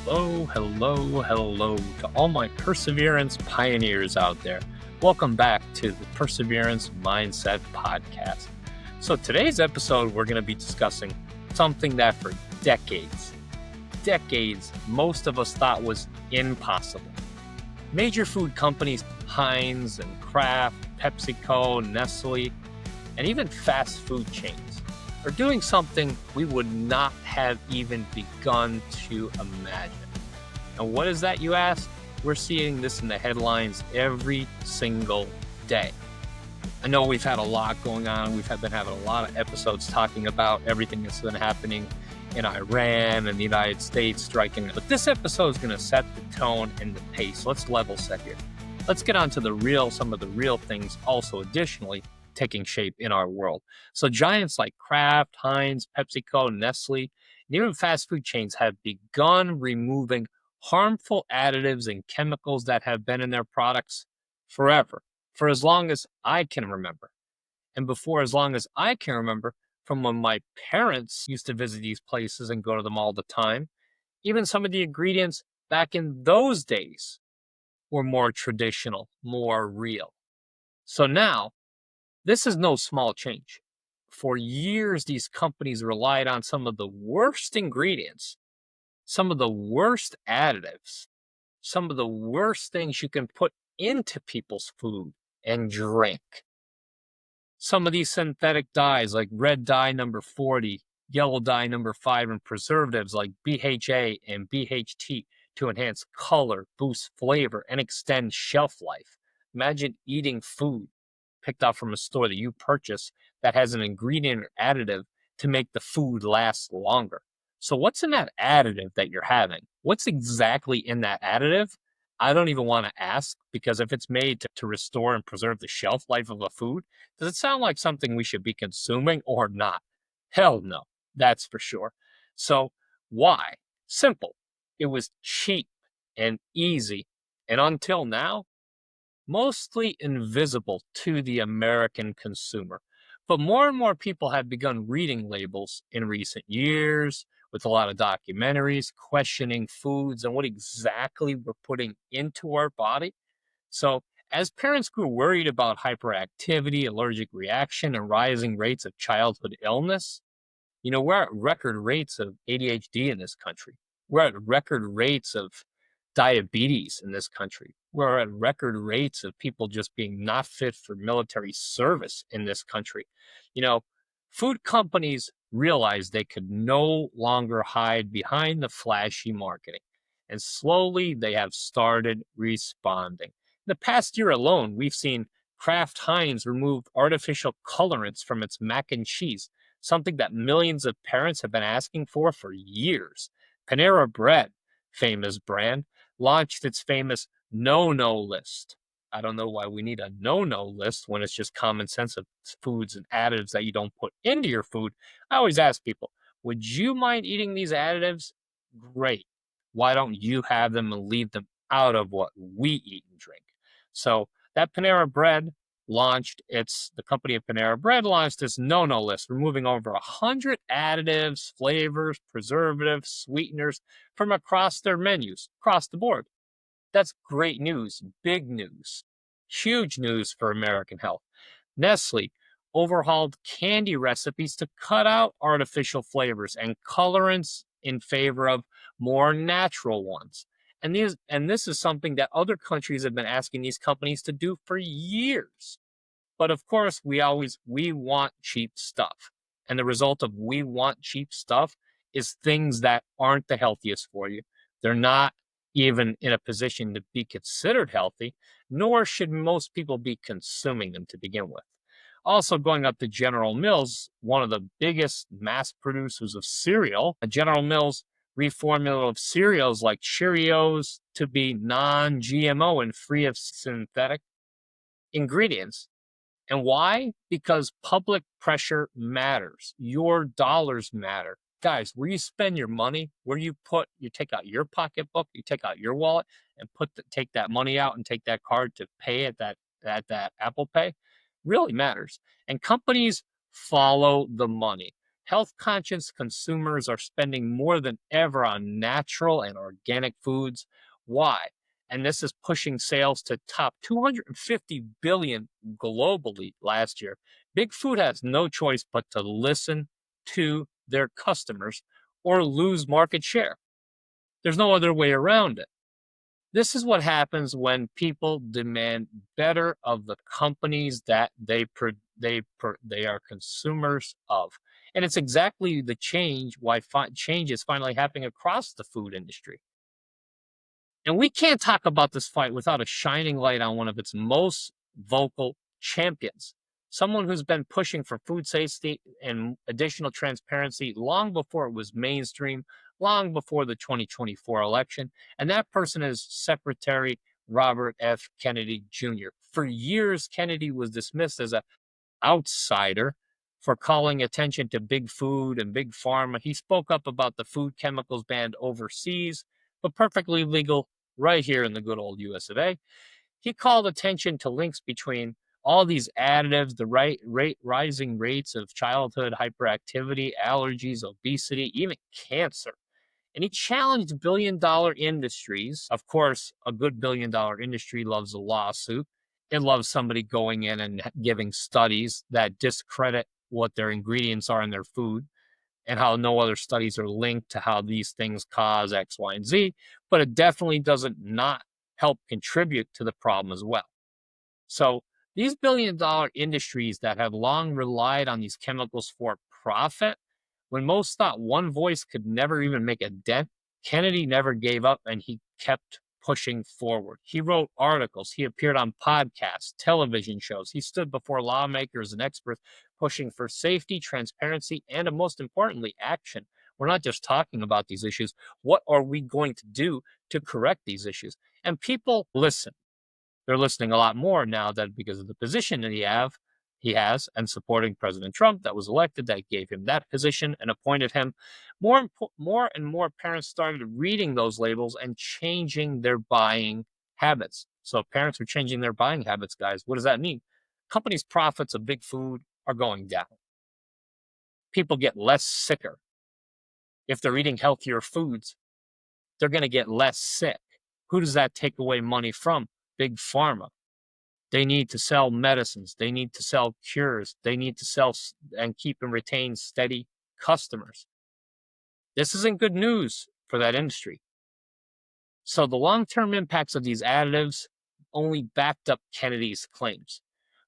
Hello to all my perseverance pioneers out there. Welcome back to the Perseverance Mindset Podcast. So, today's episode, we're going to be discussing something that for decades, most of us thought was impossible. Major food companies, Heinz and Kraft, PepsiCo, Nestle, and even fast food chains are doing something we would not have even begun to imagine. And what is that, you ask? We're seeing this in the headlines every single day. I know we've had a lot going on. We've been having a lot of episodes talking about everything that's been happening in Iran and the United States striking. But this episode is going to set the tone and the pace. Let's level set here. Let's get on to some of the real things also additionally taking shape in our world. So giants like Kraft, Heinz, PepsiCo, Nestle, and even fast food chains have begun removing harmful additives and chemicals that have been in their products forever, for as long as I can remember. And before as long as I can remember, from when my parents used to visit these places and go to them all the time, even some of the ingredients back in those days were more traditional, more real. So now, this is no small change. For years, these companies relied on some of the worst ingredients, some of the worst additives, some of the worst things you can put into people's food and drink. Some of these synthetic dyes like red dye number 40, yellow dye number 5, and preservatives like BHA and BHT to enhance color, boost flavor, and extend shelf life. Imagine eating food picked up from a store that you purchase that has an ingredient or additive to make the food last longer. So what's in that additive that you're having? What's exactly in that additive? I don't even want to ask, because if it's made to restore and preserve the shelf life of a food, does it sound like something we should be consuming or not? Hell no, that's for sure. So why? Simple. It was cheap and easy, and until now, mostly invisible to the American consumer. But more and more people have begun reading labels in recent years, with a lot of documentaries questioning foods and what exactly we're putting into our body. So, as parents grew worried about hyperactivity, allergic reaction, and rising rates of childhood illness, we're at record rates of ADHD in this country. We're at record rates of diabetes in this country. We're at record rates of people just being not fit for military service in this country. Food companies realized they could no longer hide behind the flashy marketing, and slowly they have started responding. In the past year alone, we've seen Kraft Heinz remove artificial colorants from its mac and cheese, something that millions of parents have been asking for years. Panera Bread, famous brand, launched its famous no-no list. I don't know why we need a no-no list when it's just common sense of foods and additives that you don't put into your food. I always ask people, would you mind eating these additives? Great. Why don't you have them and leave them out of what we eat and drink? So that Panera Bread the company of Panera Bread launched this no-no list, removing over 100 additives, flavors, preservatives, sweeteners from across their menus, across the board. That's great news, big news, huge news for American health. Nestle overhauled candy recipes to cut out artificial flavors and colorants in favor of more natural ones. And this is something that other countries have been asking these companies to do for years. But of course, we want cheap stuff. And the result of we want cheap stuff is things that aren't the healthiest for you. They're not even in a position to be considered healthy, nor should most people be consuming them to begin with. Also, going up to General Mills, one of the biggest mass producers of cereal, General Mills reformulated cereals like Cheerios to be non-GMO and free of synthetic ingredients. And why? Because public pressure matters. Your dollars matter. Guys, where you spend your money, you take out your pocketbook, you take out your wallet and take that money out and take that card to pay at that Apple Pay really matters. And companies follow the money. Health conscious consumers are spending more than ever on natural and organic foods. Why? And this is pushing sales to top 250 billion globally last year. Big food has no choice but to listen to their customers or lose market share. There's no other way around it. This is what happens when people demand better of the companies that they are consumers of. And it's exactly the change is finally happening across the food industry. And we can't talk about this fight without a shining light on one of its most vocal champions, someone who's been pushing for food safety and additional transparency long before it was mainstream, long before the 2024 election. And that person is Secretary Robert F. Kennedy Jr. For years, Kennedy was dismissed as an outsider for calling attention to big food and big pharma. He spoke up about the food chemicals banned overseas, but perfectly legal right here in the good old US of A. He called attention to links between all these additives, the rising rates of childhood hyperactivity, allergies, obesity, even cancer. And he challenged billion-dollar industries. Of course, a good billion-dollar industry loves a lawsuit. It loves somebody going in and giving studies that discredit what their ingredients are in their food and how no other studies are linked to how these things cause X, Y, and Z. But it definitely doesn't not help contribute to the problem as well. So these billion-dollar industries that have long relied on these chemicals for profit, when most thought one voice could never even make a dent, Kennedy never gave up and he kept pushing forward. He wrote articles, he appeared on podcasts, television shows, he stood before lawmakers and experts pushing for safety, transparency, and most importantly, action. We're not just talking about these issues. What are we going to do to correct these issues? And people listen. They're listening a lot more now that because of the position that he has, and supporting President Trump that was elected, that gave him that position and appointed him. More and more parents started reading those labels and changing their buying habits. So parents are changing their buying habits, guys. What does that mean? Companies' profits of big food are going down. People get less sicker. If they're eating healthier foods, they're going to get less sick. Who does that take away money from? Big pharma. They need to sell medicines. They need to sell cures. They need to sell and keep and retain steady customers. This isn't good news for that industry. So the long-term impacts of these additives only backed up Kennedy's claims.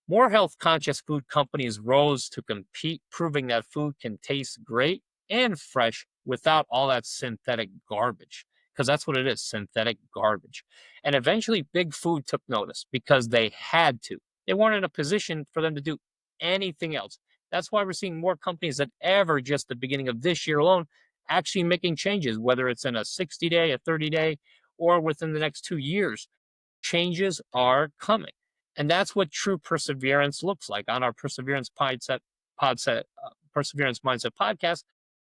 More health-conscious food companies rose to compete, proving that food can taste great and fresh without all that synthetic garbage, because that's what it is, synthetic garbage. And eventually, big food took notice because they had to. They weren't in a position for them to do anything else. That's why we're seeing more companies than ever, just the beginning of this year alone, actually making changes, whether it's in a 60-day, a 30-day, or within the next 2 years. Changes are coming. And that's what true perseverance looks like on our Perseverance Mindset podcast,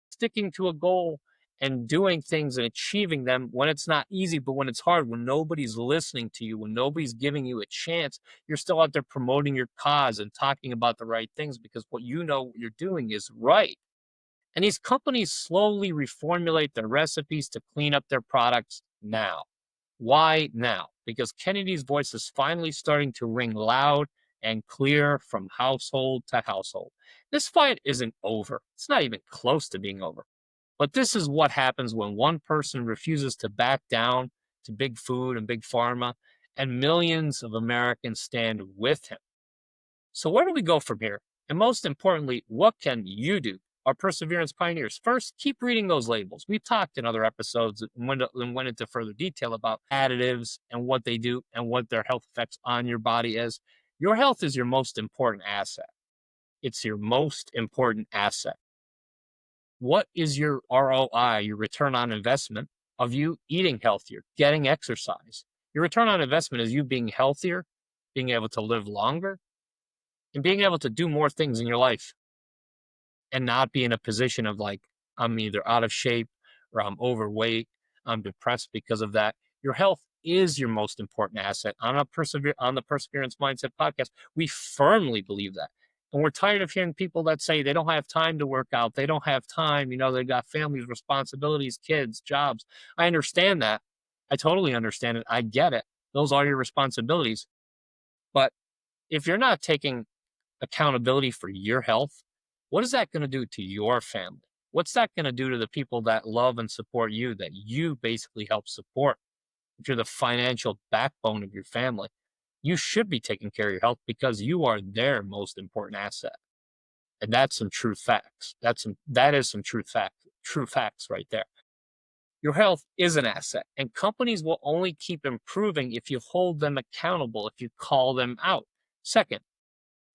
sticking to a goal and doing things and achieving them when it's not easy, but when it's hard, when nobody's listening to you, when nobody's giving you a chance, you're still out there promoting your cause and talking about the right things because what you're doing is right. And these companies slowly reformulate their recipes to clean up their products now. Why now? Because Kennedy's voice is finally starting to ring loud and clear from household to household. This fight isn't over. It's not even close to being over. But this is what happens when one person refuses to back down to big food and big pharma, and millions of Americans stand with him. So, where do we go from here? And most importantly, what can you do? Our perseverance pioneers. First, keep reading those labels. We talked in other episodes and went into further detail about additives and what they do and what their health effects on your body is. Your health is your most important asset. It's your most important asset. What is your ROI, your return on investment of you eating healthier, getting exercise? Your return on investment is you being healthier, being able to live longer, and being able to do more things in your life and not be in a position of like, I'm either out of shape or I'm overweight, I'm depressed because of that. Your health is your most important asset. On the Perseverance Mindset podcast, we firmly believe that. And we're tired of hearing people that say they don't have time to work out. They don't have time. They got families, responsibilities, kids, jobs. I understand that. I totally understand it. I get it. Those are your responsibilities. But if you're not taking accountability for your health, what is that going to do to your family? What's that going to do to the people that love and support you, that you basically help support? If you're the financial backbone of your family, you should be taking care of your health because you are their most important asset. And that's some true facts. That is some true facts right there. Your health is an asset, and companies will only keep improving if you hold them accountable, if you call them out. Second,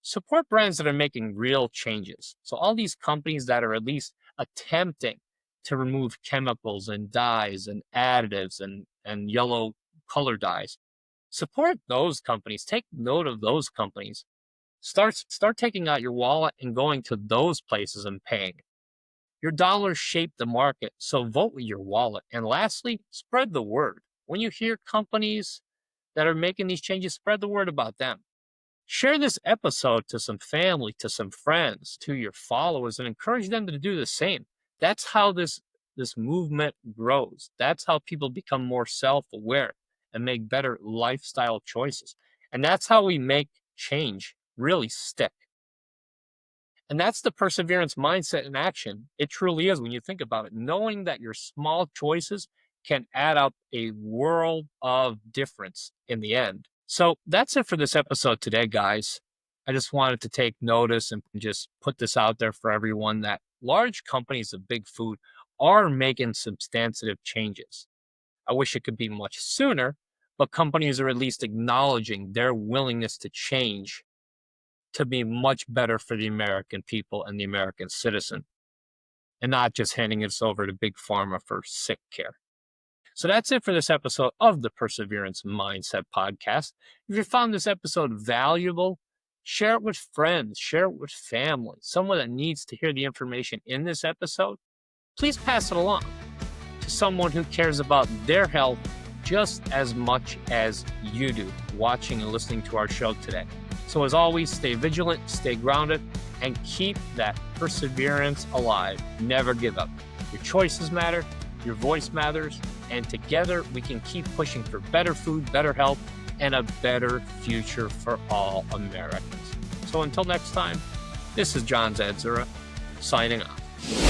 support brands that are making real changes. So all these companies that are at least attempting to remove chemicals and dyes and additives and yellow color dyes. Support those companies. Take note of those companies. Start taking out your wallet and going to those places and paying. Your dollars shape the market, so vote with your wallet. And lastly, spread the word. When you hear companies that are making these changes, spread the word about them. Share this episode to some family, to some friends, to your followers, and encourage them to do the same. That's how this movement grows. That's how people become more self-aware and make better lifestyle choices. And that's how we make change really stick. And that's the perseverance mindset in action. It truly is when you think about it. Knowing that your small choices can add up a world of difference in the end. So that's it for this episode today, guys. I just wanted to take notice and just put this out there for everyone that large companies of big food are making substantive changes. I wish it could be much sooner, but companies are at least acknowledging their willingness to change to be much better for the American people and the American citizen, and not just handing us over to big pharma for sick care. So that's it for this episode of the Perseverance Mindset Podcast. If you found this episode valuable, share it with friends, share it with family, someone that needs to hear the information in this episode. Please pass it along to someone who cares about their health just as much as you do, watching and listening to our show today. So as always, stay vigilant, stay grounded, and keep that perseverance alive. Never give up. Your choices matter, your voice matters, and together we can keep pushing for better food, better health, and a better future for all Americans. So until next time, this is John Zadzura, signing off.